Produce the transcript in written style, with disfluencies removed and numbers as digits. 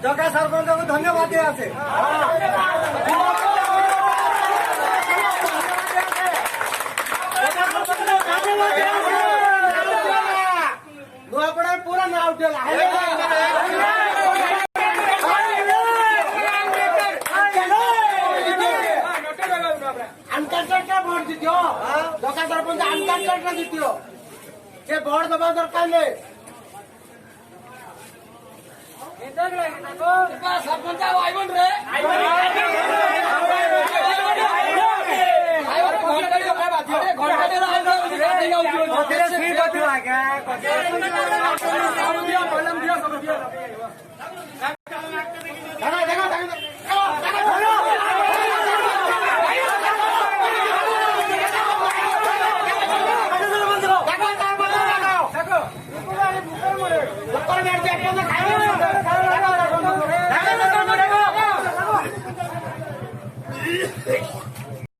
जगह सरपंच को धन्यवाद दिया से पूरा नाव उठेला अंतर्गत भोट जीतियो जगह सरपंच अंतर्गत जीतियो से भोट दबा दरकार नहीं सरपंच आईवन रे घंटा